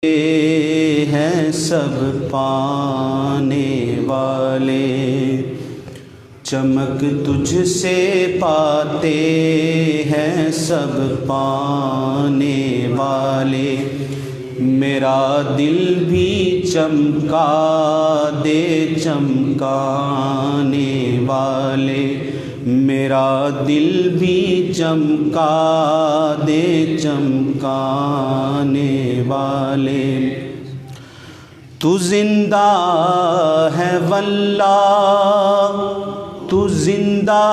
ہیں سب پانے والے، چمک تجھ سے پاتے ہیں سب پانے والے، میرا دل بھی چمکا دے چمکانے والے، میرا دل بھی چمکا دے چمکانے والے، تو زندہ ہے واللہ، تو زندہ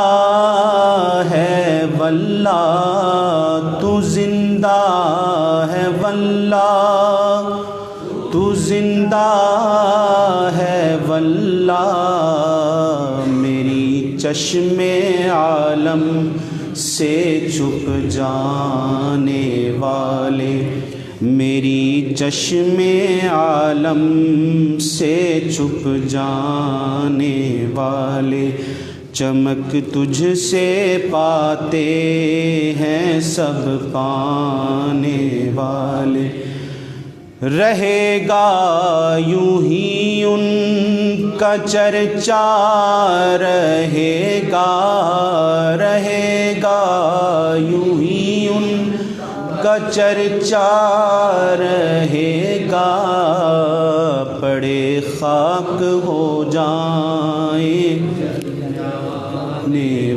ہے واللہ، تو زندہ ہے واللہ، تو زندہ ہے واللہ، میری چشم عالم سے چھپ جانے والے، میری چشم عالم سے چھپ جانے والے، چمک تجھ سے پاتے ہیں سب پانے والے، رہے گا یوں ہی ان کا چرچا، رہے گا یوں ہی ان کا چرچا، رہے گا پڑے خاک ہو جائیں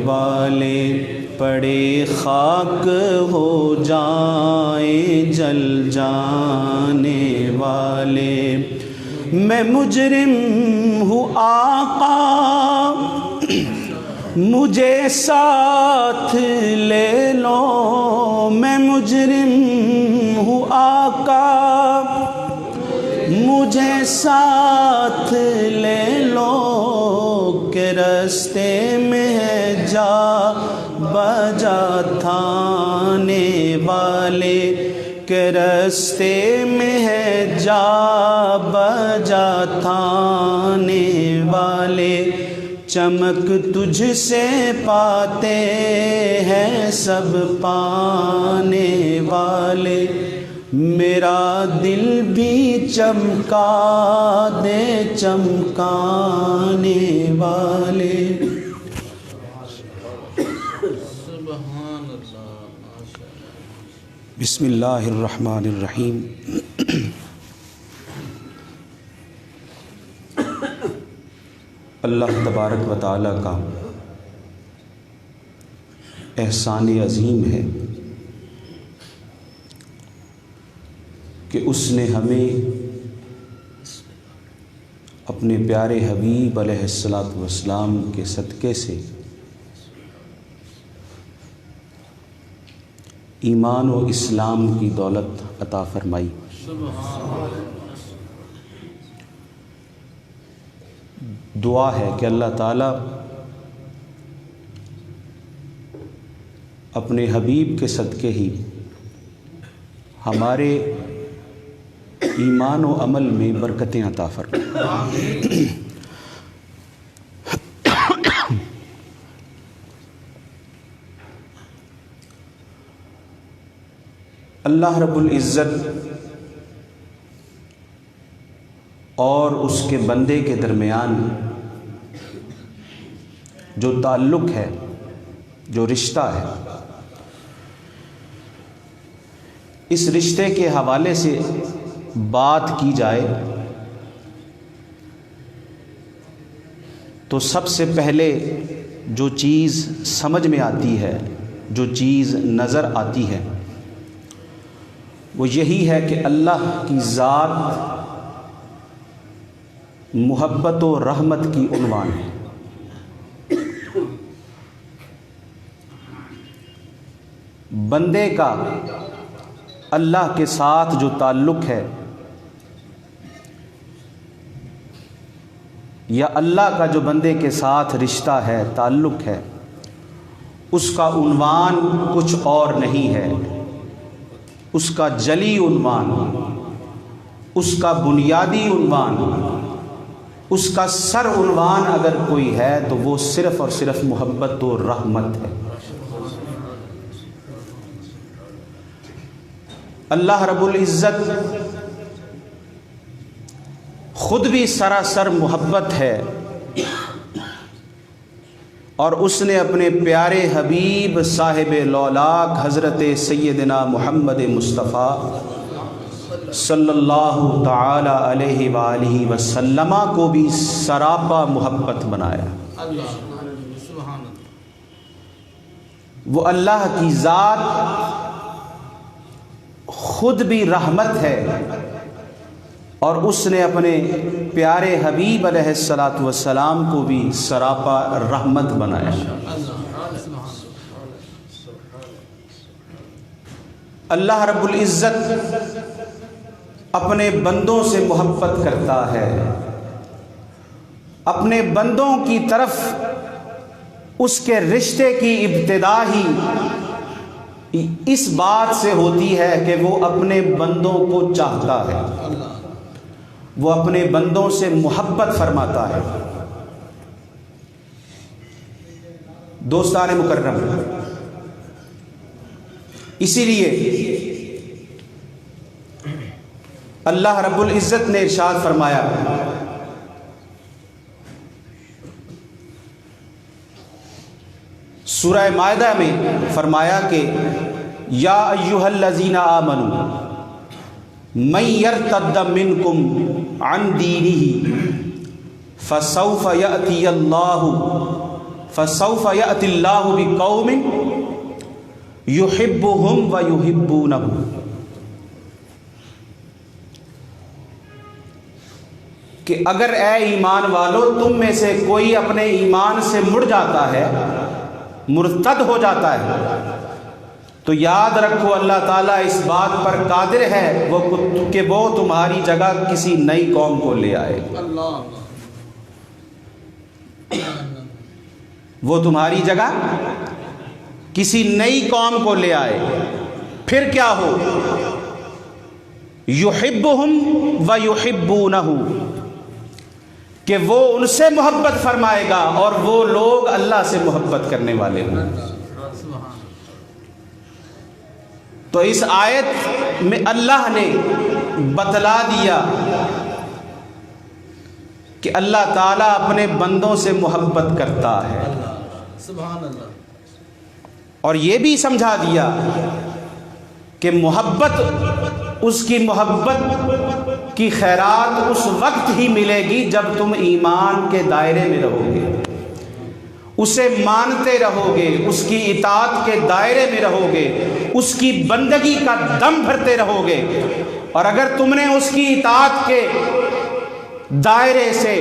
والے، پڑے خاک ہو جائیں جل جانے والے، میں مجرم ہوں آقا مجھے ساتھ لے لو، میں مجرم ہوں آقا مجھے ساتھ لے لو، کہ رستے میں ہے جا بجا تھانے والے، کہ رستے میں ہے جا بجا تھانے والے، چمک تجھ سے پاتے ہیں سب پانے والے، میرا دل بھی چمکا دے چمکانے والے۔ بسم اللہ الرحمن الرحیم۔ اللہ تبارک و تعالیٰ کا احسان عظیم ہے کہ اس نے ہمیں اپنے پیارے حبیب علیہ الصلاۃ والسلام کے صدقے سے ایمان و اسلام کی دولت عطا فرمائی۔ دعا ہے کہ اللہ تعالیٰ اپنے حبیب کے صدقے ہی ہمارے ایمان و عمل میں برکتیں عطا فرمائے۔ اللہ رب العزت اور اس کے بندے کے درمیان جو تعلق ہے، جو رشتہ ہے، اس رشتے کے حوالے سے بات کی جائے تو سب سے پہلے جو چیز سمجھ میں آتی ہے، جو چیز نظر آتی ہے، وہ یہی ہے کہ اللہ کی ذات محبت و رحمت کی عنوان ہے۔ بندے کا اللہ کے ساتھ جو تعلق ہے، یا اللہ کا جو بندے کے ساتھ رشتہ ہے، تعلق ہے، اس کا عنوان کچھ اور نہیں ہے، اس کا جلی عنوان، اس کا بنیادی عنوان، اس کا سر عنوان اگر کوئی ہے تو وہ صرف اور صرف محبت و رحمت ہے۔ اللہ رب العزت خود بھی سراسر محبت ہے، اور اس نے اپنے پیارے حبیب صاحب لولاک حضرت سیدنا محمد مصطفیٰ صلی اللہ تعالی علیہ وآلہ وسلم کو بھی سراپا محبت بنایا۔ وہ اللہ کی ذات خود بھی رحمت ہے، اور اس نے اپنے پیارے حبیب علیہ الصلاۃ والسلام کو بھی سراپا رحمت بنایا۔ اللہ رب العزت اپنے بندوں سے محبت کرتا ہے، اپنے بندوں کی طرف اس کے رشتے کی ابتدا ہی اس بات سے ہوتی ہے کہ وہ اپنے بندوں کو چاہتا ہے، وہ اپنے بندوں سے محبت فرماتا ہے۔ دوستان مکرم، اسی لیے اللہ رب العزت نے ارشاد فرمایا، سورہ مائدہ میں فرمایا کہ یا ایھا الذین آمنوا من یرتد منکم عن دینہ فسوف یأتی اللہ بقوم یحبہم ویحبونہ۔ کہ اگر اے ایمان والو تم میں سے کوئی اپنے ایمان سے مڑ جاتا ہے، مرتد ہو جاتا ہے، تو یاد رکھو اللہ تعالیٰ اس بات پر قادر ہے کہ وہ تمہاری جگہ کسی نئی قوم کو لے آئے، وہ تمہاری جگہ کسی نئی قوم کو لے آئے، پھر کیا ہو، یحبہم ویحبونہ، کہ وہ ان سے محبت فرمائے گا اور وہ لوگ اللہ سے محبت کرنے والے ہوں۔ تو اس آیت میں اللہ نے بتلا دیا کہ اللہ تعالیٰ اپنے بندوں سے محبت کرتا ہے، سبحان اللہ، اور یہ بھی سمجھا دیا کہ محبت، اس کی محبت کی خیرات اس وقت ہی ملے گی جب تم ایمان کے دائرے میں رہو گے، اسے مانتے رہو گے، اس کی اطاعت کے دائرے میں رہو گے، اس کی بندگی کا دم بھرتے رہو گے۔ اور اگر تم نے اس کی اطاعت کے دائرے سے،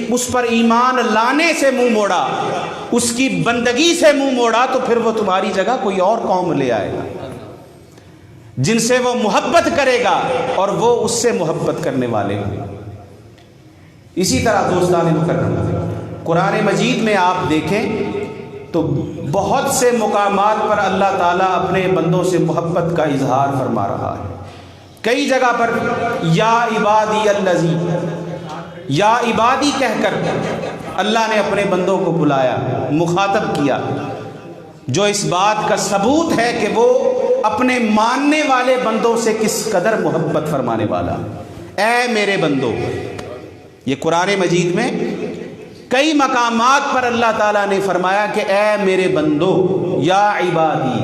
اس پر ایمان لانے سے منہ موڑا، اس کی بندگی سے منہ موڑا، تو پھر وہ تمہاری جگہ کوئی اور قوم لے آئے گا جن سے وہ محبت کرے گا اور وہ اس سے محبت کرنے والے ہوں۔ اسی طرح دوستان مکرم، قرآن مجید میں آپ دیکھیں تو بہت سے مقامات پر اللہ تعالیٰ اپنے بندوں سے محبت کا اظہار فرما رہا ہے۔ کئی جگہ پر یا عبادی الذی، یا عبادی کہہ کر اللہ نے اپنے بندوں کو بلایا، مخاطب کیا، جو اس بات کا ثبوت ہے کہ وہ اپنے ماننے والے بندوں سے کس قدر محبت فرمانے والا۔ اے میرے بندو، یہ قرآن مجید میں کئی مقامات پر اللہ تعالیٰ نے فرمایا کہ اے میرے بندو، یا عبادی۔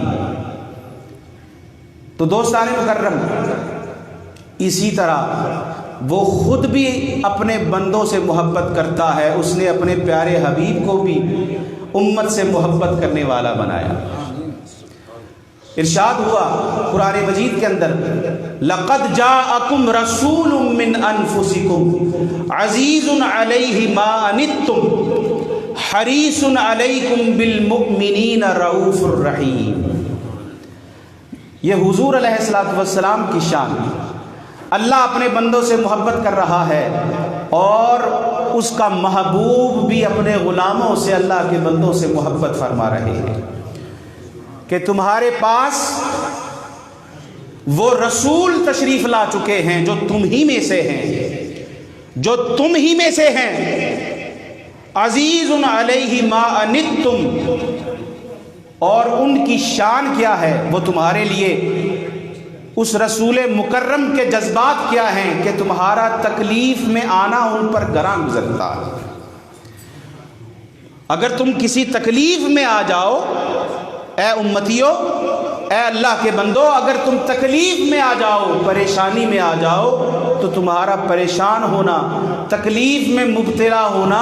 تو دوستان مکرم، اسی طرح وہ خود بھی اپنے بندوں سے محبت کرتا ہے، اس نے اپنے پیارے حبیب کو بھی امت سے محبت کرنے والا بنایا۔ ارشاد ہوا قرآن مجید کے اندر، لَقَدْ جَاءَكُمْ رَسُولٌ مِّنْ أَنفُسِكُمْ عَزِيزٌ عَلَيْهِ مَا عَنِتُّمْ حَرِيصٌ عَلَيْكُمْ بِالْمُؤْمِنِينَ رَءُوفٌ رَحِيمٌ۔ یہ حضور علیہ الصلوۃ والسلام کی شان، اللہ اپنے بندوں سے محبت کر رہا ہے، اور اس کا محبوب بھی اپنے غلاموں سے، اللہ کے بندوں سے محبت فرما رہے ہیں کہ تمہارے پاس وہ رسول تشریف لا چکے ہیں جو تم ہی میں سے ہیں، جو تم ہی میں سے ہیں، عزیز علیہ ما عنتم، اور ان کی شان کیا ہے، وہ تمہارے لیے اس رسول مکرم کے جذبات کیا ہیں کہ تمہارا تکلیف میں آنا ان پر گراں گزرتا ہے۔ اگر تم کسی تکلیف میں آ جاؤ، اے امتیو، اے اللہ کے بندو، اگر تم تکلیف میں آ جاؤ، پریشانی میں آ جاؤ، تو تمہارا پریشان ہونا، تکلیف میں مبتلا ہونا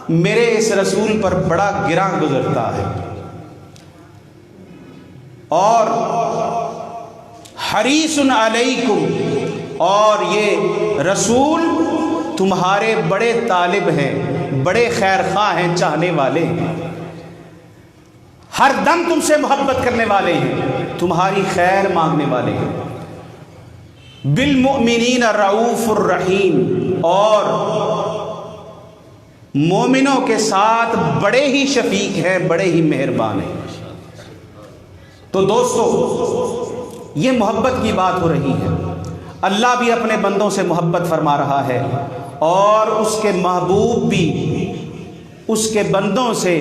میرے اس رسول پر بڑا گراں گزرتا ہے۔ اور حریص علیکم، اور یہ رسول تمہارے بڑے طالب ہیں، بڑے خیر خواہ ہیں، چاہنے والے ہیں، ہر دم تم سے محبت کرنے والے ہیں، تمہاری خیر مانگنے والے ہیں۔ بالمؤمنین رؤوف الرحیم، اور مومنوں کے ساتھ بڑے ہی شفیق ہیں، بڑے ہی مہربان ہیں۔ تو دوستو، یہ محبت کی بات ہو رہی ہے۔ اللہ بھی اپنے بندوں سے محبت فرما رہا ہے، اور اس کے محبوب بھی اس کے بندوں سے،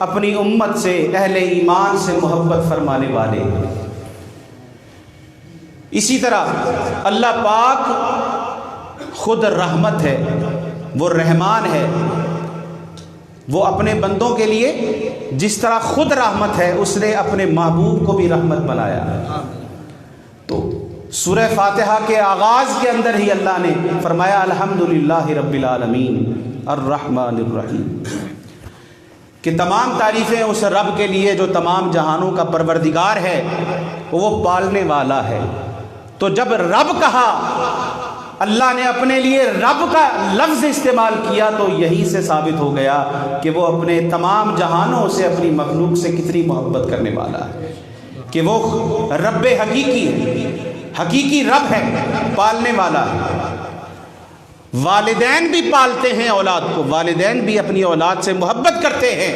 اپنی امت سے، اہل ایمان سے محبت فرمانے والے ہیں۔ اسی طرح اللہ پاک خود رحمت ہے، وہ رحمان ہے، وہ اپنے بندوں کے لیے جس طرح خود رحمت ہے، اس نے اپنے محبوب کو بھی رحمت بنایا ہے۔ تو سورہ فاتحہ کے آغاز کے اندر ہی اللہ نے فرمایا الحمدللہ رب العالمین الرحمن الرحیم، کہ تمام تعریفیں اس رب کے لیے جو تمام جہانوں کا پروردگار ہے، وہ پالنے والا ہے۔ تو جب رب کہا، اللہ نے اپنے لیے رب کا لفظ استعمال کیا، تو یہی سے ثابت ہو گیا کہ وہ اپنے تمام جہانوں سے، اپنی مخلوق سے کتنی محبت کرنے والا ہے، کہ وہ رب حقیقی ہے، حقیقی رب ہے، پالنے والا ہے۔ والدین بھی پالتے ہیں اولاد کو، والدین بھی اپنی اولاد سے محبت کرتے ہیں،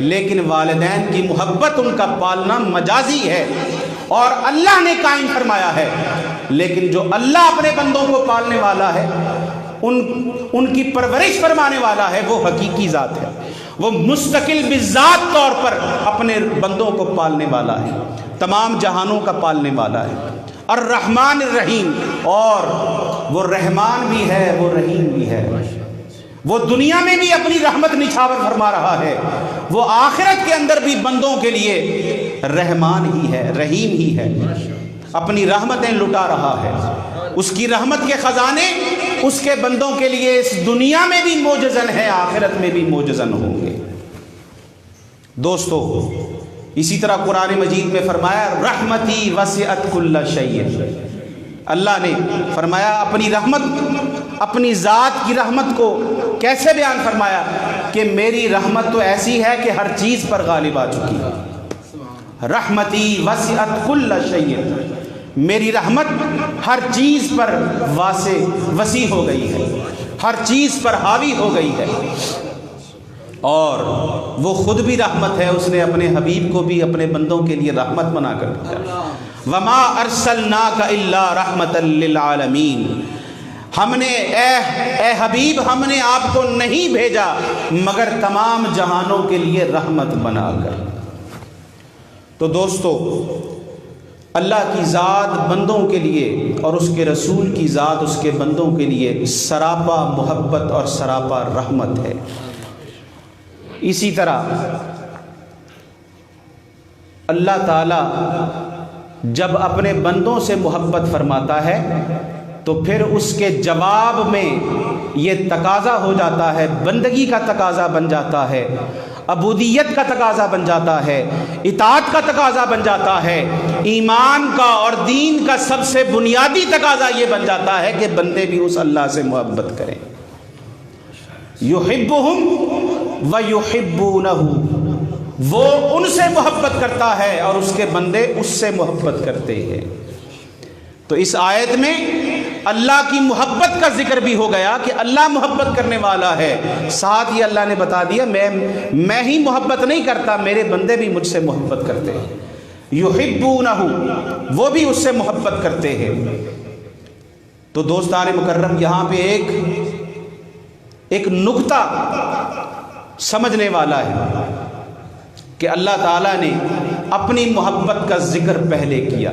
لیکن والدین کی محبت، ان کا پالنا مجازی ہے، اور اللہ نے قائم فرمایا ہے۔ لیکن جو اللہ اپنے بندوں کو پالنے والا ہے، ان کی پرورش فرمانے والا ہے، وہ حقیقی ذات ہے، وہ مستقل بذات طور پر اپنے بندوں کو پالنے والا ہے، تمام جہانوں کا پالنے والا ہے۔ الرحمن الرحیم، اور وہ رحمان بھی ہے، وہ رحیم بھی ہے۔ وہ دنیا میں بھی اپنی رحمت نچھاور فرما رہا ہے، وہ آخرت کے اندر بھی بندوں کے لیے رحمان ہی ہے، رحیم ہی ہے، اپنی رحمتیں لٹا رہا ہے۔ اس کی رحمت کے خزانے اس کے بندوں کے لیے اس دنیا میں بھی موجزن ہیں، آخرت میں بھی موجزن ہوں گے۔ دوستو، اسی طرح قرآن مجید میں فرمایا رحمتی وسعت کل شیء، اللہ نے فرمایا اپنی رحمت، اپنی ذات کی رحمت کو کیسے بیان فرمایا کہ میری رحمت تو ایسی ہے کہ ہر چیز پر غالب آ چکی ہے۔ رحمتی وسعت کل شیء، میری رحمت ہر چیز پر وسیع ہو گئی ہے، ہر چیز پر حاوی ہو گئی ہے، اور وہ خود بھی رحمت ہے، اس نے اپنے حبیب کو بھی اپنے بندوں کے لیے رحمت بنا کر دیا۔ وما ارسلناک الا رحمتا للعالمین، ہم نے اے حبیب، ہم نے آپ کو نہیں بھیجا مگر تمام جہانوں کے لیے رحمت بنا کر۔ تو دوستو، اللہ کی ذات بندوں کے لیے اور اس کے رسول کی ذات اس کے بندوں کے لیے سراپا محبت اور سراپا رحمت ہے۔ اسی طرح اللہ تعالیٰ جب اپنے بندوں سے محبت فرماتا ہے تو پھر اس کے جواب میں یہ تقاضا ہو جاتا ہے، بندگی کا تقاضا بن جاتا ہے، عبودیت کا تقاضا بن جاتا ہے، اطاعت کا تقاضا بن جاتا ہے، ایمان کا اور دین کا سب سے بنیادی تقاضا یہ بن جاتا ہے کہ بندے بھی اس اللہ سے محبت کریں۔ یحبہم ویحبونہ، وہ ان سے محبت کرتا ہے اور اس کے بندے اس سے محبت کرتے ہیں۔ تو اس آیت میں اللہ کی محبت کا ذکر بھی ہو گیا کہ اللہ محبت کرنے والا ہے، ساتھ ہی اللہ نے بتا دیا میں ہی محبت نہیں کرتا، میرے بندے بھی مجھ سے محبت کرتے ہیں۔ یحبونہ، وہ بھی اس سے محبت کرتے ہیں۔ تو دوستان مکرم، یہاں پہ ایک نکتہ سمجھنے والا ہے کہ اللہ تعالیٰ نے اپنی محبت کا ذکر پہلے کیا،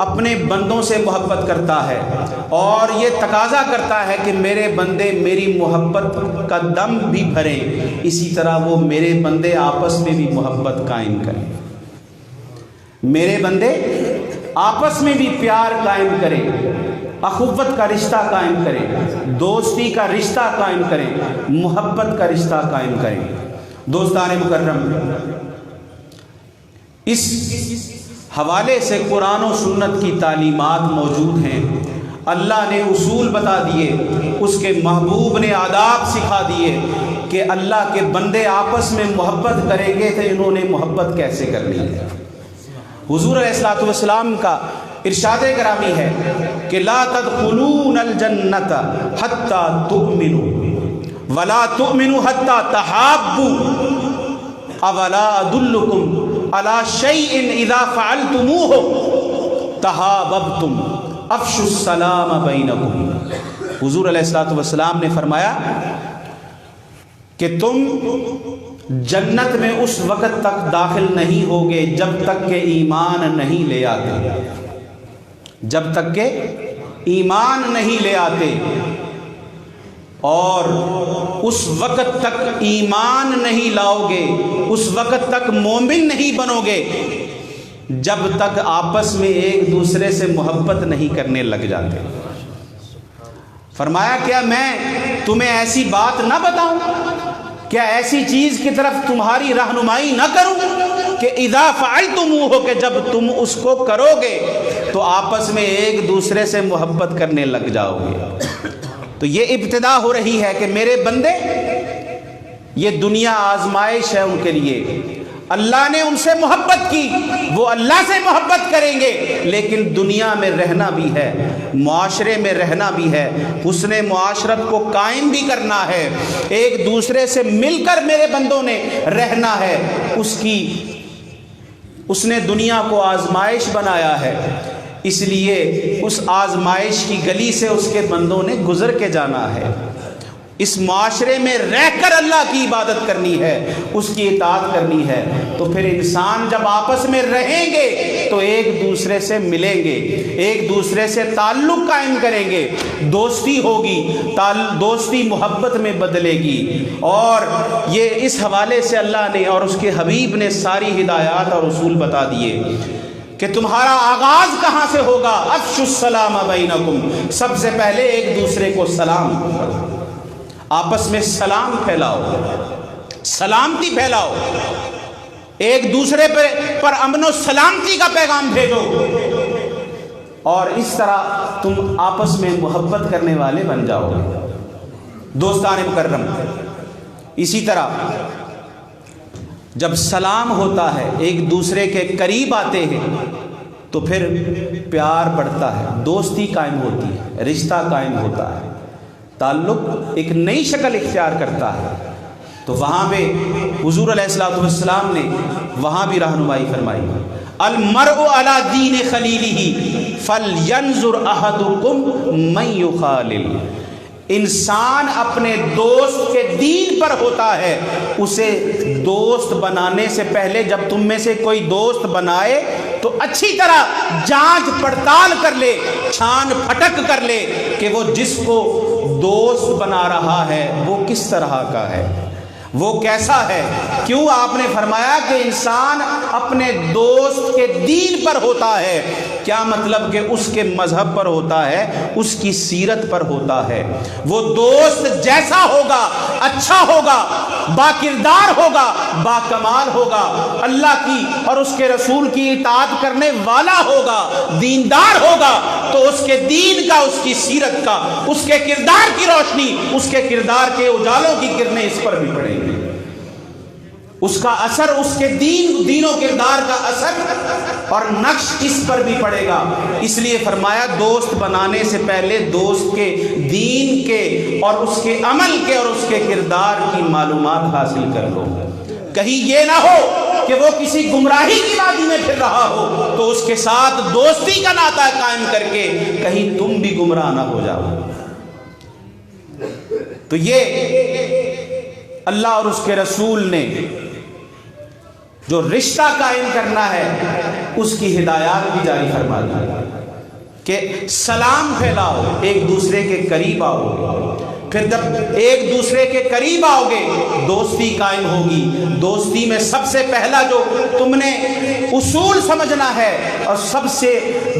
اپنے بندوں سے محبت کرتا ہے اور یہ تقاضا کرتا ہے کہ میرے بندے میری محبت کا دم بھی بھریں، اسی طرح وہ میرے بندے آپس میں بھی محبت قائم کریں، میرے بندے آپس میں بھی پیار قائم کریں، اخوت کا رشتہ قائم کریں، دوستی کا رشتہ قائم کریں، محبت کا رشتہ قائم کریں۔ دوستان مکرم، اس حوالے سے قرآن و سنت کی تعلیمات موجود ہیں، اللہ نے اصول بتا دیے، اس کے محبوب نے آداب سکھا دیے کہ اللہ کے بندے آپس میں محبت کریں گے تو انہوں نے محبت کیسے کرنی ہے۔ حضور علیہ الصلوۃ والسلام کا ارشاد گرامی ہے کہ لا تدخلون الجنت حتی تؤمنوا ولا تؤمنوا حتی تحابوا اولا ادلکم علی شیء اذا فعلتموہ تحاببتم افشوا السلام بینکم۔ حضور علیہ الصلوۃ والسلام نے فرمایا کہ تم جنت میں اس وقت تک داخل نہیں ہوگے جب تک کہ ایمان نہیں لے آتے، جب تک کہ ایمان نہیں لے آتے، اور اس وقت تک ایمان نہیں لاؤ گے، اس وقت تک مومن نہیں بنو گے جب تک آپس میں ایک دوسرے سے محبت نہیں کرنے لگ جاتے۔ فرمایا کیا میں تمہیں ایسی بات نہ بتاؤں، کیا ایسی چیز کی طرف تمہاری رہنمائی نہ کروں کہ اذا فعلتموہ، کہ جب تم اس کو کرو گے تو آپس میں ایک دوسرے سے محبت کرنے لگ جاؤ گے۔ تو یہ ابتدا ہو رہی ہے کہ میرے بندے، یہ دنیا آزمائش ہے ان کے لیے، اللہ نے ان سے محبت کی، وہ اللہ سے محبت کریں گے، لیکن دنیا میں رہنا بھی ہے، معاشرے میں رہنا بھی ہے، حسن معاشرت کو قائم بھی کرنا ہے، ایک دوسرے سے مل کر میرے بندوں نے رہنا ہے۔ اس نے دنیا کو آزمائش بنایا ہے، اس لیے اس آزمائش کی گلی سے اس کے بندوں نے گزر کے جانا ہے، اس معاشرے میں رہ کر اللہ کی عبادت کرنی ہے، اس کی اطاعت کرنی ہے۔ تو پھر انسان جب آپس میں رہیں گے تو ایک دوسرے سے ملیں گے، ایک دوسرے سے تعلق قائم کریں گے، دوستی ہوگی، دوستی محبت میں بدلے گی۔ اور یہ اس حوالے سے اللہ نے اور اس کے حبیب نے ساری ہدایات اور اصول بتا دیے کہ تمہارا آغاز کہاں سے ہوگا، افشوا السلام بینکم، سب سے پہلے ایک دوسرے کو سلام کرو، آپس میں سلام پھیلاؤ، سلامتی پھیلاؤ، ایک دوسرے پر امن و سلامتی کا پیغام بھیجو، اور اس طرح تم آپس میں محبت کرنے والے بن جاؤ۔ دوستان مکرم، اسی طرح جب سلام ہوتا ہے، ایک دوسرے کے قریب آتے ہیں تو پھر پیار بڑھتا ہے، دوستی قائم ہوتی ہے، رشتہ قائم ہوتا ہے، تعلق ایک نئی شکل اختیار کرتا ہے۔ تو وہاں پہ حضور علیہ الصلوۃ والسلام نے وہاں بھی رہنمائی فرمائی، المرء علی دین خلیلہ فلینظر احدکم من یخالل، انسان اپنے دوست کے دین پر ہوتا ہے، اسے دوست بنانے سے پہلے جب تم میں سے کوئی دوست بنائے تو اچھی طرح جانچ پڑتال کر لے، چھان پھٹک کر لے کہ وہ جس کو دوست بنا رہا ہے وہ کس طرح کا ہے، وہ کیسا ہے۔ کیوں آپ نے فرمایا کہ انسان اپنے دوست کے دین پر ہوتا ہے، کیا مطلب کہ اس کے مذہب پر ہوتا ہے، اس کی سیرت پر ہوتا ہے۔ وہ دوست جیسا ہوگا، اچھا ہوگا، با کردار ہوگا، با کمال ہوگا، اللہ کی اور اس کے رسول کی اطاعت کرنے والا ہوگا، دیندار ہوگا، تو اس کے دین کا، اس کی سیرت کا، اس کے کردار کی روشنی، اس کے کردار کے اجالوں کی کرنیں اس پر بھی پڑیں گی، اس کا اثر، اس کے دین و کردار کا اثر اور نقش اس پر بھی پڑے گا۔ اس لیے فرمایا دوست بنانے سے پہلے دوست کے دین کے اور اس کے عمل کے اور اس کے کردار کی معلومات حاصل کر لو، کہیں یہ نہ ہو کہ وہ کسی گمراہی کی وادی میں پھر رہا ہو تو اس کے ساتھ دوستی کا ناطہ قائم کر کے کہیں تم بھی گمراہ نہ ہو جاؤ۔ تو یہ اللہ اور اس کے رسول نے جو رشتہ قائم کرنا ہے اس کی ہدایات بھی جاری فرما دی۔ کہ سلام پھیلاؤ، ایک دوسرے کے قریب آؤ، پھر جب ایک دوسرے کے قریب آؤ گے دوستی قائم ہوگی۔ دوستی میں سب سے پہلا جو تم نے اصول سمجھنا ہے اور سب سے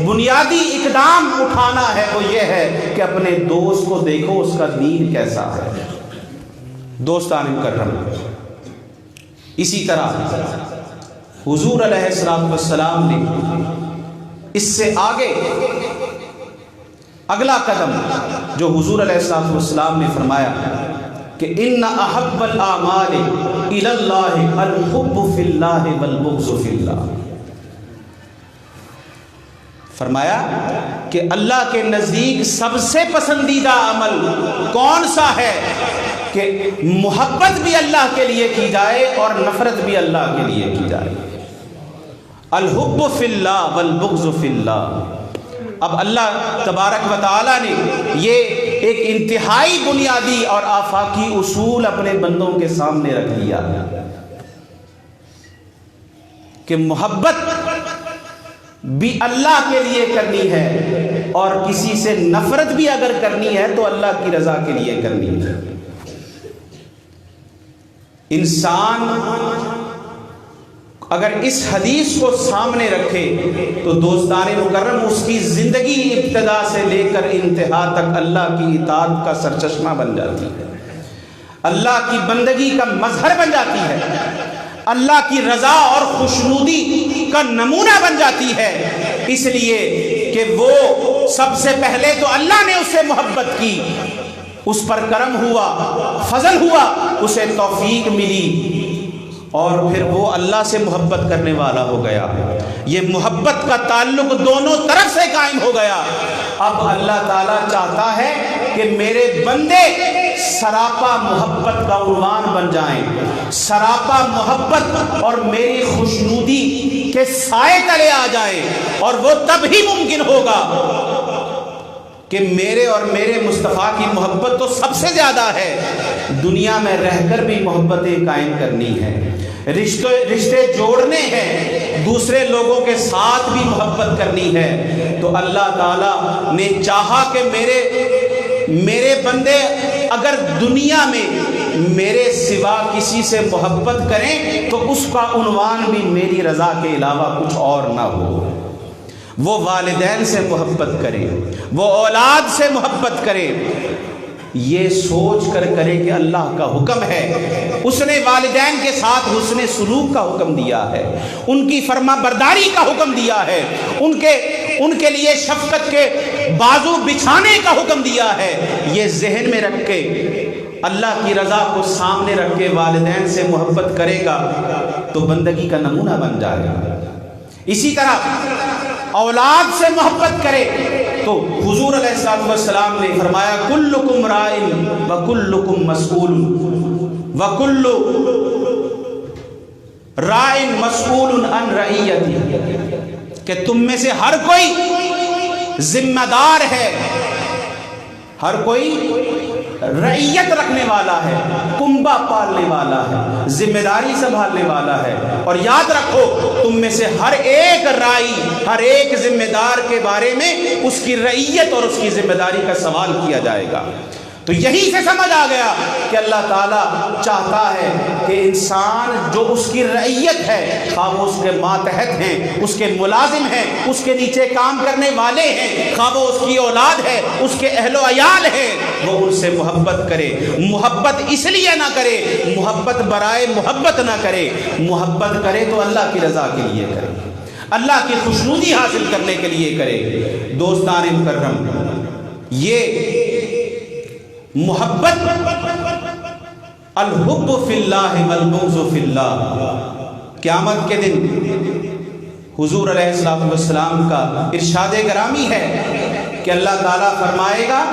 بنیادی اقدام اٹھانا ہے وہ یہ ہے کہ اپنے دوست کو دیکھو اس کا دین کیسا ہے۔ دوستان مکرم، اسی طرح حضور علیہ السلام نے اس سے آگے اگلا قدم جو حضور علیہ السلام نے فرمایا کہ ان احب الاعمال الی اللہ الحب فی اللہ والبغض فی اللہ، فرمایا کہ اللہ کے نزدیک سب سے پسندیدہ عمل کون سا ہے کہ محبت بھی اللہ کے لیے کی جائے اور نفرت بھی اللہ کے لیے کی جائے۔ الحب فی اللہ والبغض فی اللہ۔ اب اللہ تبارک و تعالیٰ نے یہ ایک انتہائی بنیادی اور آفاقی اصول اپنے بندوں کے سامنے رکھ دیا کہ محبت بھی اللہ کے لیے کرنی ہے اور کسی سے نفرت بھی اگر کرنی ہے تو اللہ کی رضا کے لیے کرنی ہے۔ انسان اگر اس حدیث کو سامنے رکھے تو دوستان مکرم اس کی زندگی ابتدا سے لے کر انتہا تک اللہ کی اطاعت کا سرچشمہ بن جاتی ہے، اللہ کی بندگی کا مظہر بن جاتی ہے، اللہ کی رضا اور خوشنودی کا نمونہ بن جاتی ہے، اس لیے کہ وہ سب سے پہلے تو اللہ نے اس سے محبت کی، اس پر کرم ہوا، فضل ہوا، اسے توفیق ملی اور پھر وہ اللہ سے محبت کرنے والا ہو گیا۔ یہ محبت کا تعلق دونوں طرف سے قائم ہو گیا۔ اب اللہ تعالیٰ چاہتا ہے کہ میرے بندے سراپا محبت کا عنوان بن جائیں، سراپا محبت اور میری خوشنودی کے سائے تلے آ جائیں، اور وہ تب ہی ممکن ہوگا کہ میرے اور میرے مصطفیٰ کی محبت تو سب سے زیادہ ہے، دنیا میں رہ کر بھی محبتیں قائم کرنی ہے، رشتے جوڑنے ہیں، دوسرے لوگوں کے ساتھ بھی محبت کرنی ہے۔ تو اللہ تعالیٰ نے چاہا کہ میرے بندے اگر دنیا میں میرے سوا کسی سے محبت کریں تو اس کا عنوان بھی میری رضا کے علاوہ کچھ اور نہ ہو۔ وہ والدین سے محبت کرے، وہ اولاد سے محبت کرے، یہ سوچ کر کرے کہ اللہ کا حکم ہے، اس نے والدین کے ساتھ حسن سلوک کا حکم دیا ہے، ان کی فرما برداری کا حکم دیا ہے، ان کے لیے شفقت کے بازو بچھانے کا حکم دیا ہے۔ یہ ذہن میں رکھ کے اللہ کی رضا کو سامنے رکھ کے والدین سے محبت کرے گا تو بندگی کا نمونہ بن جائے گا۔ اسی طرح اولاد سے محبت کرے تو حضور علیہ السلام نے فرمایا کلکم رائن وکلکم مسئول وکل رائن مسئول عن رعیتی، کہ تم میں سے ہر کوئی ذمہ دار ہے، ہر کوئی رعیت رکھنے والا ہے، کنبہ پالنے والا ہے، ذمہ داری سنبھالنے والا ہے، اور یاد رکھو تم میں سے ہر ایک رائی، ہر ایک ذمہ دار کے بارے میں اس کی رعیت اور اس کی ذمہ داری کا سوال کیا جائے گا۔ تو یہی سے سمجھ آ گیا کہ اللہ تعالیٰ چاہتا ہے کہ انسان جو اس کی رعیت ہے، خواہ وہ اس کے ماتحت ہیں، اس کے ملازم ہیں، اس کے نیچے کام کرنے والے ہیں، خواہ وہ اس کی اولاد ہے، اس کے اہل و عیال ہیں، وہ ان سے محبت کرے۔ محبت اس لیے نہ کرے، محبت برائے محبت نہ کرے، محبت کرے تو اللہ کی رضا کے لیے کرے، اللہ کی خوشنودی حاصل کرنے کے لیے کرے۔ دوستان مکرم، یہ محبت الحب فی اللہ والبغض فی اللہ، قیامت کے دن حضور علیہ السلام کا ارشاد گرامی ہے کہ اللہ تعالیٰ فرمائے گا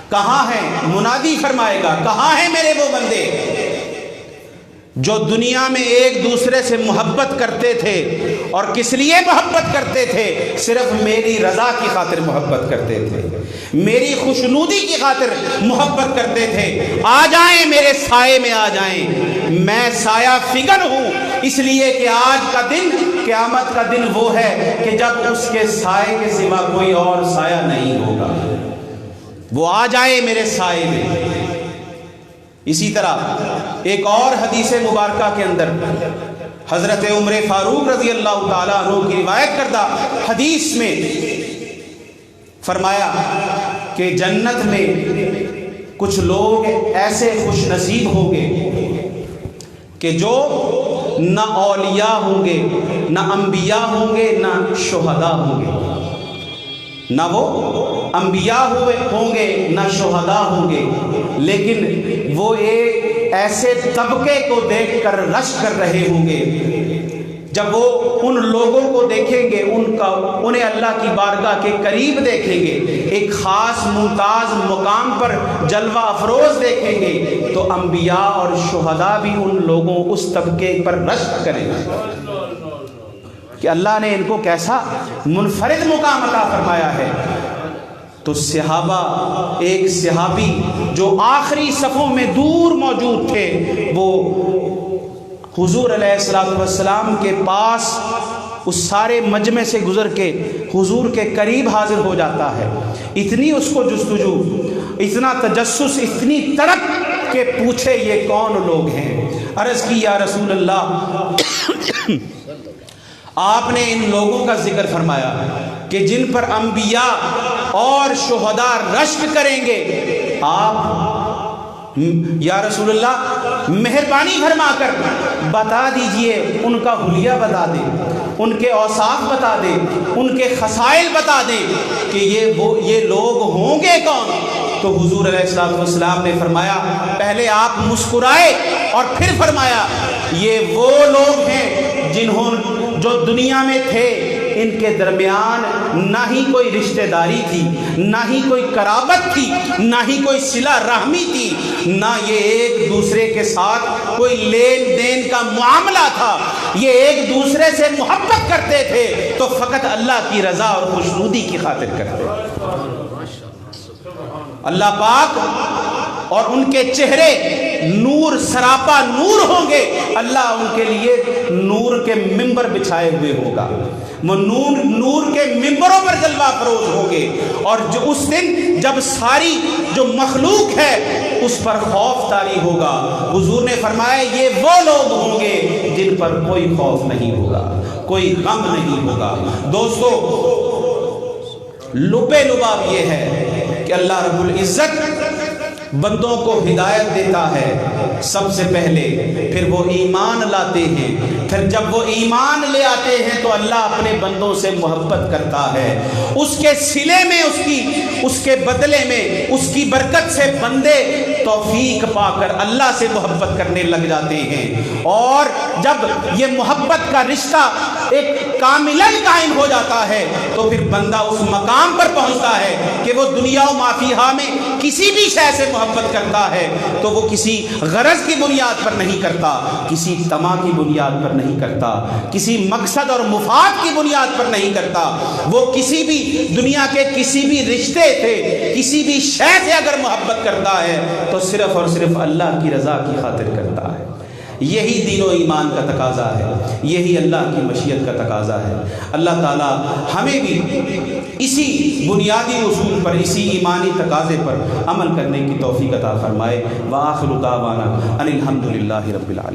کہاں ہیں، منادی فرمائے گا کہاں ہیں میرے وہ بندے جو دنیا میں ایک دوسرے سے محبت کرتے تھے، اور کس لیے محبت کرتے تھے؟ صرف میری رضا کی خاطر محبت کرتے تھے، میری خوشنودی کی خاطر محبت کرتے تھے۔ آ جائیں میرے سائے میں، آ جائیں، میں سایہ فگن ہوں، اس لیے کہ آج کا دن قیامت کا دن وہ ہے کہ جب اس کے سائے کے سوا کوئی اور سایہ نہیں ہوگا، وہ آ جائے میرے سائے میں۔ اسی طرح ایک اور حدیث مبارکہ کے اندر حضرت عمر فاروق رضی اللہ تعالیٰ عنہ کی روایت کردہ حدیث میں فرمایا کہ جنت میں کچھ لوگ ایسے خوش نصیب ہوں گے کہ جو نہ اولیاء ہوں گے، نہ انبیاء ہوں گے، نہ شہداء ہوں گے، نہ وہ انبیاء ہوں گے نہ شہداء ہوں گے، لیکن وہ ایک ایسے طبقے کو دیکھ کر رش کر رہے ہوں گے، جب وہ ان لوگوں کو دیکھیں گے انہیں اللہ کی بارگاہ کے قریب دیکھیں گے، ایک خاص ممتاز مقام پر جلوہ افروز دیکھیں گے، تو انبیاء اور شہداء بھی ان لوگوں اس طبقے پر رشک کریں گے کہ اللہ نے ان کو کیسا منفرد مقام عطا فرمایا ہے۔ تو صحابہ، ایک صحابی جو آخری صفوں میں دور موجود تھے، وہ حضور علیہ السلام کے پاس اس سارے مجمع سے گزر کے حضور کے قریب حاضر ہو جاتا ہے۔ اتنی اس کو جستجو، اتنا تجسس، اتنی تڑپ کہ پوچھے یہ کون لوگ ہیں۔ عرض کی یا رسول اللہ، آپ نے ان لوگوں کا ذکر فرمایا کہ جن پر انبیاء اور شہداء رشک کریں گے، آپ یا رسول اللہ مہربانی فرما کر بتا دیجئے، ان کا حلیہ بتا دیں، ان کے اوصاف بتا دیں، ان کے خصائل بتا دیں کہ یہ لوگ ہوں گے کون۔ تو حضور علیہ السلام نے فرمایا، پہلے آپ مسکرائے اور پھر فرمایا یہ وہ لوگ ہیں جو دنیا میں تھے، ان کے درمیان نہ ہی کوئی رشتہ داری تھی، نہ ہی کوئی قرابت تھی، نہ ہی کوئی صلہ رحمی تھی، نہ یہ ایک دوسرے کے ساتھ کوئی لین دین کا معاملہ تھا، یہ ایک دوسرے سے محبت کرتے تھے تو فقط اللہ کی رضا اور خوشنودی کی خاطر کرتے۔ اللہ پاک اور ان کے چہرے نور سراپا نور ہوں گے، اللہ ان کے لیے نور کے ممبر بچھائے ہوئے ہوگا، وہ نور کے ممبروں پر جلوہ افروز ہوں گے، اور جو اس دن جب ساری جو مخلوق ہے اس پر خوف طاری ہوگا۔ حضور نے فرمایا یہ وہ لوگ ہوں گے جن پر کوئی خوف نہیں ہوگا، کوئی غم نہیں ہوگا۔ دوستو، لبے لباب یہ ہے کہ اللہ رب العزت بندوں کو ہدایت دیتا ہے سب سے پہلے، پھر وہ ایمان لاتے ہیں، پھر جب وہ ایمان لے آتے ہیں تو اللہ اپنے بندوں سے محبت کرتا ہے، اس کے صلے میں اس کے بدلے میں اس کی برکت سے بندے توفیق پا کر اللہ سے محبت کرنے لگ جاتے ہیں، اور جب یہ محبت کا رشتہ ایک کاملاً قائم ہو جاتا ہے تو پھر بندہ اس مقام پر پہنچتا ہے کہ وہ دنیا و ما فیہا میں کسی بھی شے سے محبت کرتا ہے تو وہ کسی غرض کی بنیاد پر نہیں کرتا، کسی طمع کی بنیاد پر نہیں کرتا، کسی مقصد اور مفاد کی بنیاد پر نہیں کرتا، وہ کسی بھی دنیا کے کسی بھی رشتے سے، کسی بھی شے سے اگر محبت کرتا ہے تو صرف اور صرف اللہ کی رضا کی خاطر کرتا ہے۔ یہی دین و ایمان کا تقاضا ہے، یہی اللہ کی مشیت کا تقاضا ہے۔ اللہ تعالی ہمیں بھی اسی بنیادی اصول پر، اسی ایمانی تقاضے پر عمل کرنے کی توفیق عطا فرمائے۔ وآخر دعوانا ان الحمد للہ رب العالمین۔